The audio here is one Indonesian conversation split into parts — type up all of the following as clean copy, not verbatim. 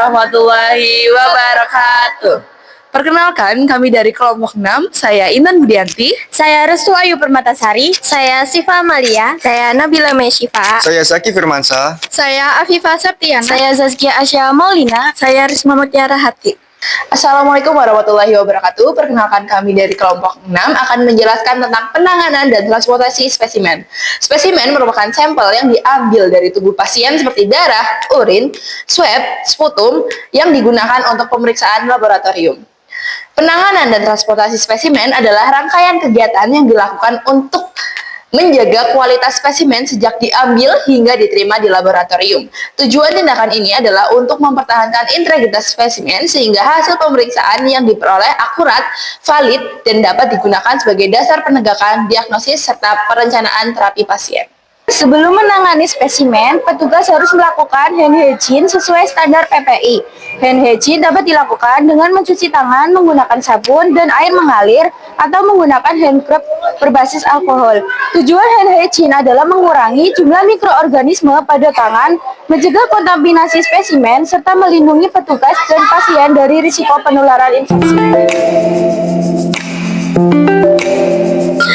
warahmatullahi wabarakatuh. Perkenalkan, kami dari kelompok 6, saya Intan Budianti. Saya Restu Ayu Permatasari. Saya Siva Amalia. Saya Nabila Mesyifa. Saya Zaki Firmansyah. Saya Afifah Septiana. Saya Zazkia Asya Maulina. Saya Risma Mutiara Hati. Assalamualaikum warahmatullahi wabarakatuh. Perkenalkan, kami dari kelompok 6 akan menjelaskan tentang penanganan dan transportasi spesimen. Spesimen merupakan sampel yang diambil dari tubuh pasien seperti darah, urin, swab, sputum yang digunakan untuk pemeriksaan laboratorium. Penanganan dan transportasi spesimen adalah rangkaian kegiatan yang dilakukan untuk menjaga kualitas spesimen sejak diambil hingga diterima di laboratorium. Tujuan tindakan ini adalah untuk mempertahankan integritas spesimen sehingga hasil pemeriksaan yang diperoleh akurat, valid, dan dapat digunakan sebagai dasar penegakan diagnosis serta perencanaan terapi pasien. Sebelum menangani spesimen, petugas harus melakukan hand hygiene sesuai standar PPI. Hand hygiene dapat dilakukan dengan mencuci tangan menggunakan sabun dan air mengalir atau menggunakan hand scrub berbasis alkohol. Tujuan hand hygiene adalah mengurangi jumlah mikroorganisme pada tangan, mencegah kontaminasi spesimen, serta melindungi petugas dan pasien dari risiko penularan infeksi.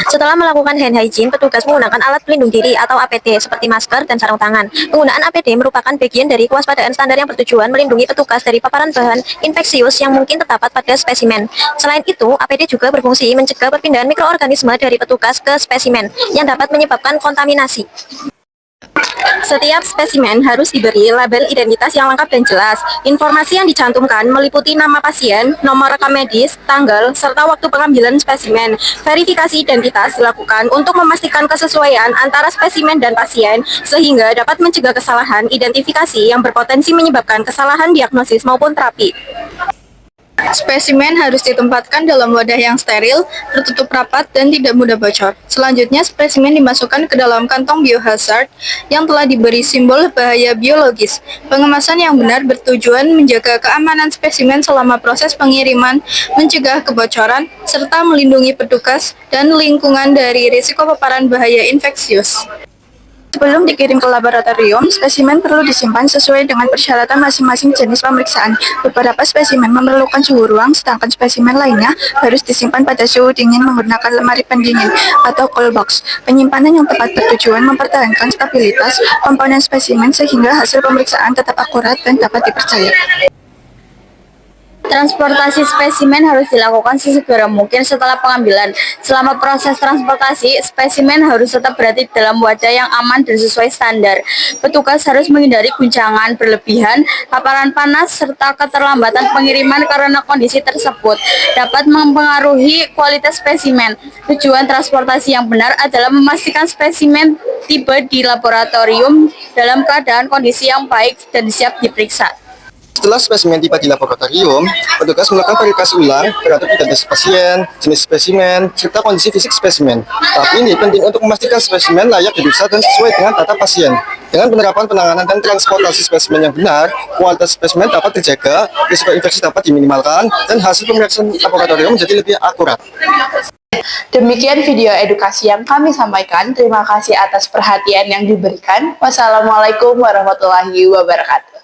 Setelah melakukan hand hygiene, petugas menggunakan alat pelindung diri atau APD seperti masker dan sarung tangan. Penggunaan APD merupakan bagian dari kewaspadaan standar yang bertujuan melindungi petugas dari paparan bahan infeksius yang mungkin terdapat pada spesimen. Selain itu, APD juga berfungsi mencegah perpindahan mikroorganisme dari petugas ke spesimen yang dapat menyebabkan kontaminasi. Setiap spesimen harus diberi label identitas yang lengkap dan jelas. Informasi yang dicantumkan meliputi nama pasien, nomor rekam medis, tanggal, serta waktu pengambilan spesimen. Verifikasi identitas dilakukan untuk memastikan kesesuaian antara spesimen dan pasien, sehingga dapat mencegah kesalahan identifikasi yang berpotensi menyebabkan kesalahan diagnosis maupun terapi. Spesimen harus ditempatkan dalam wadah yang steril, tertutup rapat, dan tidak mudah bocor. Selanjutnya, spesimen dimasukkan ke dalam kantong biohazard yang telah diberi simbol bahaya biologis. Pengemasan yang benar bertujuan menjaga keamanan spesimen selama proses pengiriman, mencegah kebocoran, serta melindungi petugas dan lingkungan dari risiko paparan bahaya infeksius. Sebelum dikirim ke laboratorium, spesimen perlu disimpan sesuai dengan persyaratan masing-masing jenis pemeriksaan. Beberapa spesimen memerlukan suhu ruang, sedangkan spesimen lainnya harus disimpan pada suhu dingin menggunakan lemari pendingin atau cold box. Penyimpanan yang tepat bertujuan mempertahankan stabilitas komponen spesimen sehingga hasil pemeriksaan tetap akurat dan dapat dipercaya. Transportasi spesimen harus dilakukan sesegera mungkin setelah pengambilan. Selama proses transportasi, spesimen harus tetap berada dalam wadah yang aman dan sesuai standar. Petugas harus menghindari guncangan berlebihan, paparan panas, serta keterlambatan pengiriman karena kondisi tersebut dapat mempengaruhi kualitas spesimen. Tujuan transportasi yang benar adalah memastikan spesimen tiba di laboratorium dalam keadaan kondisi yang baik dan siap diperiksa. Setelah spesimen tiba di laboratorium, petugas melakukan verifikasi ulang terhadap identitas pasien, jenis spesimen, serta kondisi fisik spesimen. Tahap ini penting untuk memastikan spesimen layak diperiksa dan sesuai dengan data pasien. Dengan penerapan penanganan dan transportasi spesimen yang benar, kualitas spesimen dapat terjaga, risiko infeksi dapat diminimalkan, dan hasil pemeriksaan laboratorium menjadi lebih akurat. Demikian video edukasi yang kami sampaikan. Terima kasih atas perhatian yang diberikan. Wassalamualaikum warahmatullahi wabarakatuh.